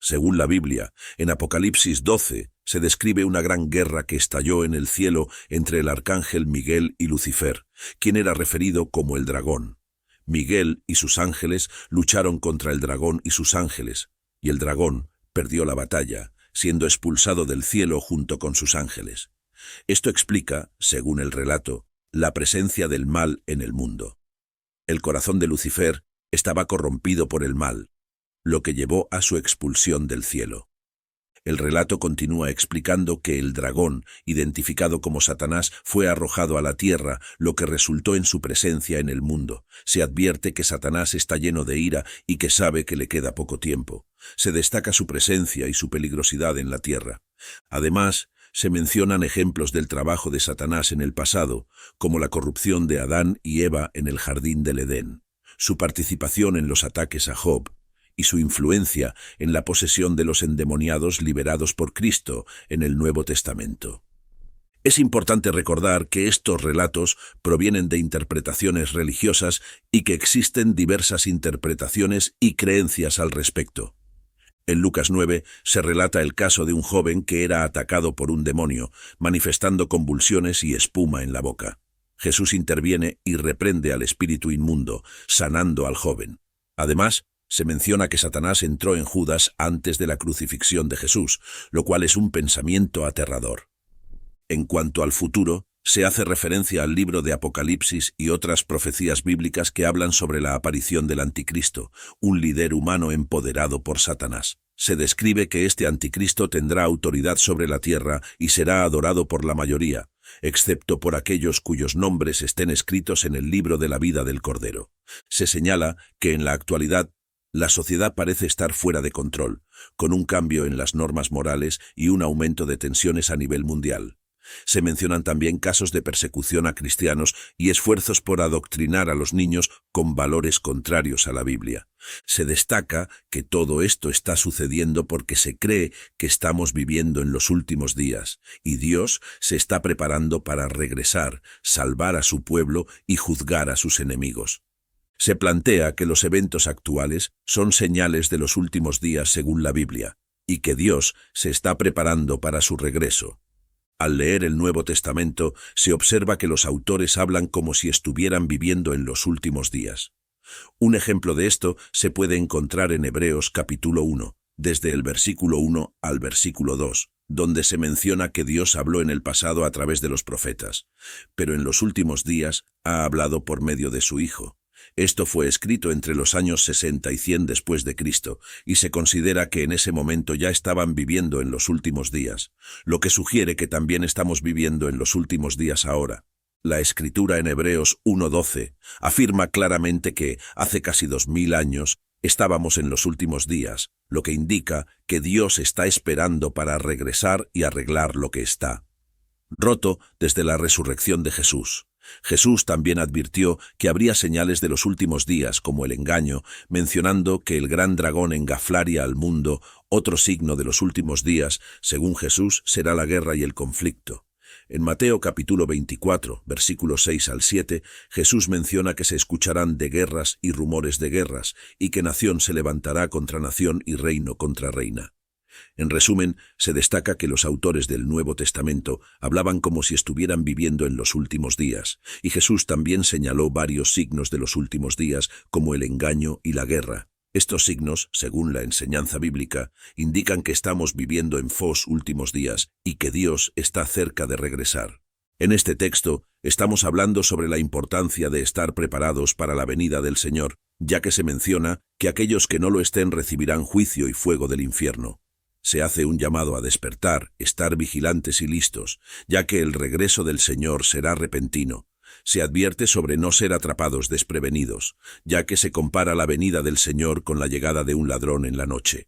Según la Biblia, en Apocalipsis 12 se describe una gran guerra que estalló en el cielo entre el arcángel Miguel y Lucifer, quien era referido como el dragón. Miguel y sus ángeles lucharon contra el dragón y sus ángeles, y el dragón perdió la batalla, siendo expulsado del cielo junto con sus ángeles. Esto explica, según el relato, la presencia del mal en el mundo. El corazón de Lucifer estaba corrompido por el mal, lo que llevó a su expulsión del cielo. El relato continúa explicando que el dragón, identificado como Satanás, fue arrojado a la tierra, lo que resultó en su presencia en el mundo. Se advierte que Satanás está lleno de ira y que sabe que le queda poco tiempo. Se destaca su presencia y su peligrosidad en la tierra. Además, se mencionan ejemplos del trabajo de Satanás en el pasado, como la corrupción de Adán y Eva en el jardín del Edén, su participación en los ataques a Job, y su influencia en la posesión de los endemoniados liberados por Cristo en el Nuevo Testamento. Es importante recordar que estos relatos provienen de interpretaciones religiosas y que existen diversas interpretaciones y creencias al respecto. En Lucas 9 se relata el caso de un joven que era atacado por un demonio, manifestando convulsiones y espuma en la boca. Jesús interviene y reprende al espíritu inmundo, sanando al joven. Además, se menciona que Satanás entró en Judas antes de la crucifixión de Jesús, lo cual es un pensamiento aterrador. En cuanto al futuro, se hace referencia al libro de Apocalipsis y otras profecías bíblicas que hablan sobre la aparición del Anticristo, un líder humano empoderado por Satanás. Se describe que este Anticristo tendrá autoridad sobre la tierra y será adorado por la mayoría, excepto por aquellos cuyos nombres estén escritos en el libro de la vida del Cordero. Se señala que en la actualidad la sociedad parece estar fuera de control, con un cambio en las normas morales y un aumento de tensiones a nivel mundial. Se mencionan también casos de persecución a cristianos y esfuerzos por adoctrinar a los niños con valores contrarios a la Biblia. Se destaca que todo esto está sucediendo porque se cree que estamos viviendo en los últimos días, y Dios se está preparando para regresar, salvar a su pueblo y juzgar a sus enemigos. Se plantea que los eventos actuales son señales de los últimos días según la Biblia, y que Dios se está preparando para su regreso. Al leer el Nuevo Testamento, se observa que los autores hablan como si estuvieran viviendo en los últimos días. Un ejemplo de esto se puede encontrar en Hebreos capítulo 1, desde el versículo 1 al versículo 2, donde se menciona que Dios habló en el pasado a través de los profetas, pero en los últimos días ha hablado por medio de su Hijo. Esto fue escrito entre los años 60 y 100 después de Cristo, y se considera que en ese momento ya estaban viviendo en los últimos días, lo que sugiere que también estamos viviendo en los últimos días ahora. La Escritura en Hebreos 1:12 afirma claramente que, hace casi 2000 años, estábamos en los últimos días, lo que indica que Dios está esperando para regresar y arreglar lo que está roto desde la resurrección de Jesús. Jesús también advirtió que habría señales de los últimos días, como el engaño, mencionando que el gran dragón engaflaría al mundo. Otro signo de los últimos días, según Jesús, será la guerra y el conflicto. En Mateo capítulo 24, versículos 6 al 7, Jesús menciona que se escucharán de guerras y rumores de guerras, y que nación se levantará contra nación y reino contra reina. En resumen, se destaca que los autores del Nuevo Testamento hablaban como si estuvieran viviendo en los últimos días, y Jesús también señaló varios signos de los últimos días, como el engaño y la guerra. Estos signos, según la enseñanza bíblica, indican que estamos viviendo en últimos días y que Dios está cerca de regresar. En este texto, estamos hablando sobre la importancia de estar preparados para la venida del Señor, ya que se menciona que aquellos que no lo estén recibirán juicio y fuego del infierno. Se hace un llamado a despertar, estar vigilantes y listos, ya que el regreso del Señor será repentino. Se advierte sobre no ser atrapados desprevenidos, ya que se compara la venida del Señor con la llegada de un ladrón en la noche.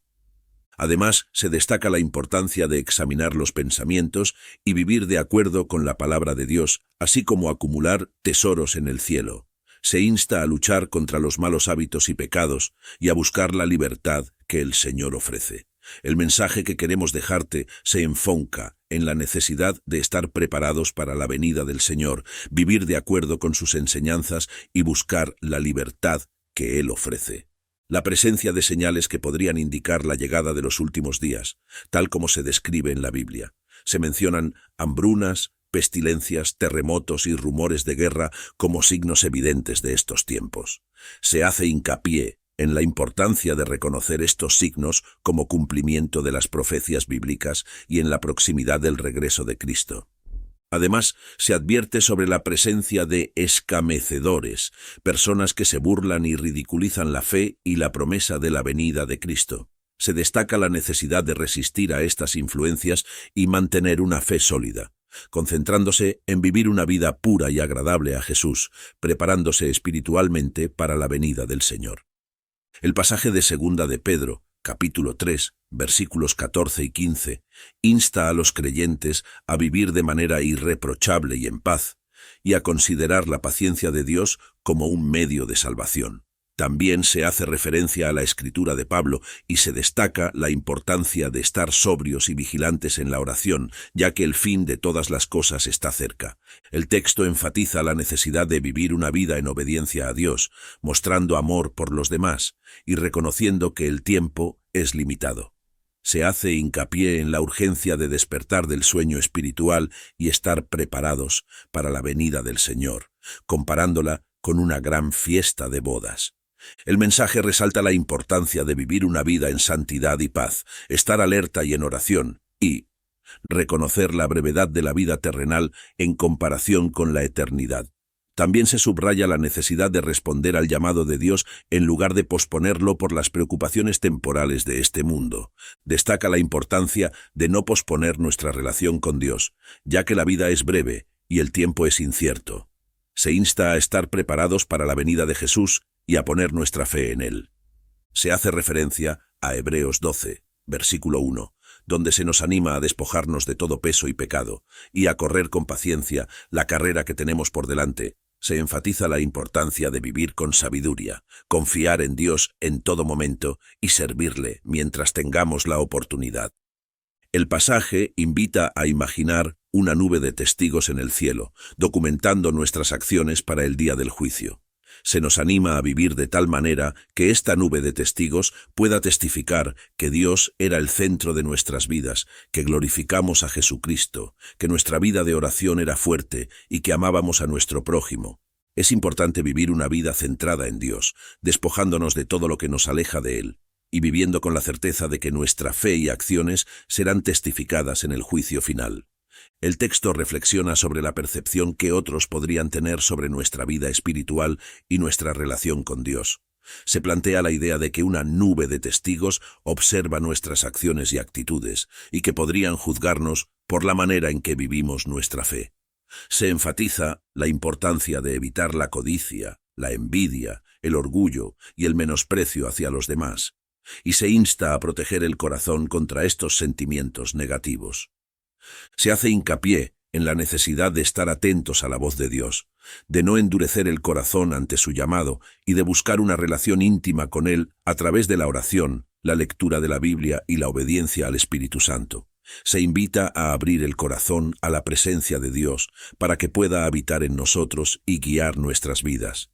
Además, se destaca la importancia de examinar los pensamientos y vivir de acuerdo con la palabra de Dios, así como acumular tesoros en el cielo. Se insta a luchar contra los malos hábitos y pecados y a buscar la libertad que el Señor ofrece. El mensaje que queremos dejarte se enfoca en la necesidad de estar preparados para la venida del Señor, vivir de acuerdo con sus enseñanzas y buscar la libertad que Él ofrece. la presencia de señales que podrían indicar la llegada de los últimos días, tal como se describe en la Biblia. Se mencionan hambrunas, pestilencias, terremotos y rumores de guerra como signos evidentes de estos tiempos. Se hace hincapié en la importancia de reconocer estos signos como cumplimiento de las profecías bíblicas y en la proximidad del regreso de Cristo. Además, se advierte sobre la presencia de escarnecedores, personas que se burlan y ridiculizan la fe y la promesa de la venida de Cristo. Se destaca la necesidad de resistir a estas influencias y mantener una fe sólida, concentrándose en vivir una vida pura y agradable a Jesús, preparándose espiritualmente para la venida del Señor. El pasaje de 2 de Pedro, capítulo 3, versículos 14 y 15, insta a los creyentes a vivir de manera irreprochable y en paz, y a considerar la paciencia de Dios como un medio de salvación. También se hace referencia a la escritura de Pablo y se destaca la importancia de estar sobrios y vigilantes en la oración, ya que el fin de todas las cosas está cerca. El texto enfatiza la necesidad de vivir una vida en obediencia a Dios, mostrando amor por los demás y reconociendo que el tiempo es limitado. Se hace hincapié en la urgencia de despertar del sueño espiritual y estar preparados para la venida del Señor, comparándola con una gran fiesta de bodas. El mensaje resalta la importancia de vivir una vida en santidad y paz, estar alerta y en oración, y reconocer la brevedad de la vida terrenal en comparación con la eternidad. También se subraya la necesidad de responder al llamado de Dios en lugar de posponerlo por las preocupaciones temporales de este mundo. Destaca la importancia de no posponer nuestra relación con Dios, ya que la vida es breve y el tiempo es incierto. Se insta a estar preparados para la venida de Jesús y a poner nuestra fe en Él. Se hace referencia a Hebreos 12, versículo 1, donde se nos anima a despojarnos de todo peso y pecado, y a correr con paciencia la carrera que tenemos por delante. Se enfatiza la importancia de vivir con sabiduría, confiar en Dios en todo momento y servirle mientras tengamos la oportunidad. El pasaje invita a imaginar una nube de testigos en el cielo, documentando nuestras acciones para el día del juicio. Se nos anima a vivir de tal manera que esta nube de testigos pueda testificar que Dios era el centro de nuestras vidas, que glorificamos a Jesucristo, que nuestra vida de oración era fuerte y que amábamos a nuestro prójimo. Es importante vivir una vida centrada en Dios, despojándonos de todo lo que nos aleja de Él, y viviendo con la certeza de que nuestra fe y acciones serán testificadas en el juicio final. El texto reflexiona sobre la percepción que otros podrían tener sobre nuestra vida espiritual y nuestra relación con Dios. Se plantea la idea de que una nube de testigos observa nuestras acciones y actitudes, y que podrían juzgarnos por la manera en que vivimos nuestra fe. Se enfatiza la importancia de evitar la codicia, la envidia, el orgullo y el menosprecio hacia los demás, y se insta a proteger el corazón contra estos sentimientos negativos. Se hace hincapié en la necesidad de estar atentos a la voz de Dios, de no endurecer el corazón ante su llamado y de buscar una relación íntima con Él a través de la oración, la lectura de la Biblia y la obediencia al Espíritu Santo. Se invita a abrir el corazón a la presencia de Dios para que pueda habitar en nosotros y guiar nuestras vidas.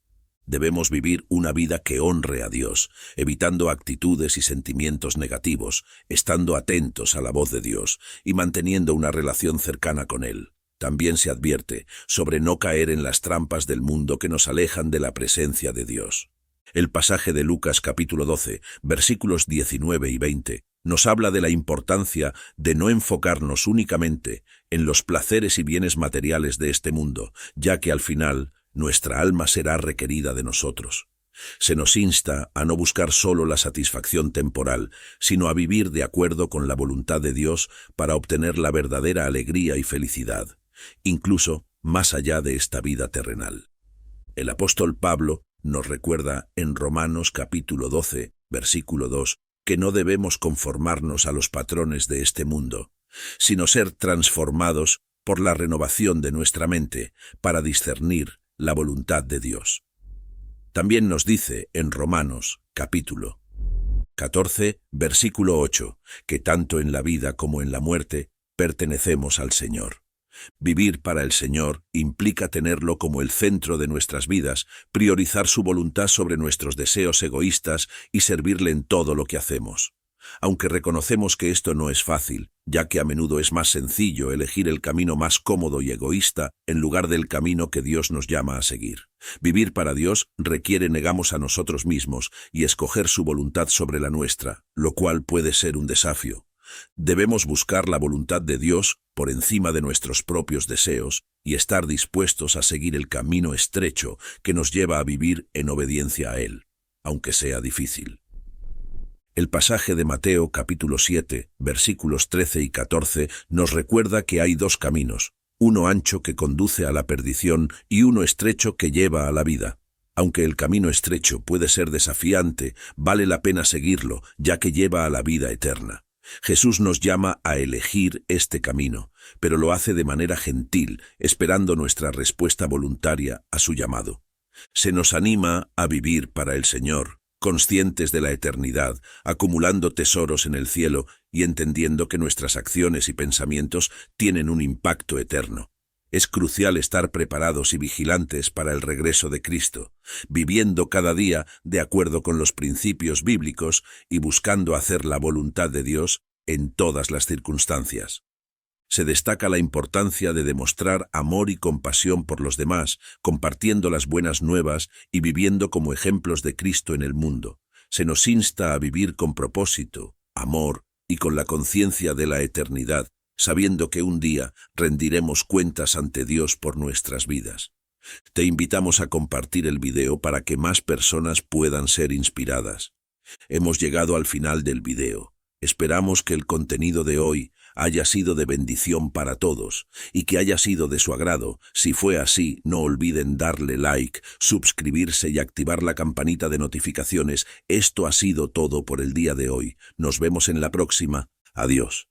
Debemos vivir una vida que honre a Dios, evitando actitudes y sentimientos negativos, estando atentos a la voz de Dios y manteniendo una relación cercana con Él. También se advierte sobre no caer en las trampas del mundo que nos alejan de la presencia de Dios. El pasaje de Lucas capítulo 12, versículos 19 y 20, nos habla de la importancia de no enfocarnos únicamente en los placeres y bienes materiales de este mundo, ya que al final nuestra alma será requerida de nosotros. Se nos insta a no buscar solo la satisfacción temporal, sino a vivir de acuerdo con la voluntad de Dios para obtener la verdadera alegría y felicidad, incluso más allá de esta vida terrenal. El apóstol Pablo nos recuerda en Romanos capítulo 12, versículo 2, que no debemos conformarnos a los patrones de este mundo, sino ser transformados por la renovación de nuestra mente para discernir la voluntad de Dios. También nos dice en Romanos, capítulo 14, versículo 8, que tanto en la vida como en la muerte pertenecemos al Señor. Vivir para el Señor implica tenerlo como el centro de nuestras vidas, priorizar su voluntad sobre nuestros deseos egoístas y servirle en todo lo que hacemos. Aunque reconocemos que esto no es fácil, ya que a menudo es más sencillo elegir el camino más cómodo y egoísta en lugar del camino que Dios nos llama a seguir. Vivir para Dios requiere negarnos a nosotros mismos y escoger su voluntad sobre la nuestra, lo cual puede ser un desafío. Debemos buscar la voluntad de Dios por encima de nuestros propios deseos y estar dispuestos a seguir el camino estrecho que nos lleva a vivir en obediencia a Él, aunque sea difícil. El pasaje de Mateo capítulo 7, versículos 13 y 14 nos recuerda que hay dos caminos, uno ancho que conduce a la perdición y uno estrecho que lleva a la vida. Aunque el camino estrecho puede ser desafiante, vale la pena seguirlo, ya que lleva a la vida eterna. Jesús nos llama a elegir este camino, pero lo hace de manera gentil, esperando nuestra respuesta voluntaria a su llamado. Se nos anima a vivir para el Señor, conscientes de la eternidad, acumulando tesoros en el cielo y entendiendo que nuestras acciones y pensamientos tienen un impacto eterno. Es crucial estar preparados y vigilantes para el regreso de Cristo, viviendo cada día de acuerdo con los principios bíblicos y buscando hacer la voluntad de Dios en todas las circunstancias. Se destaca la importancia de demostrar amor y compasión por los demás, compartiendo las buenas nuevas y viviendo como ejemplos de Cristo en el mundo. Se nos insta a vivir con propósito, amor y con la conciencia de la eternidad, sabiendo que un día rendiremos cuentas ante Dios por nuestras vidas. Te invitamos a compartir el video para que más personas puedan ser inspiradas. Hemos llegado al final del video. Esperamos que el contenido de hoy haya sido de bendición para todos y que haya sido de su agrado. Si fue así, no olviden darle like, suscribirse y activar la campanita de notificaciones. Esto ha sido todo por el día de hoy. Nos vemos en la próxima. Adiós.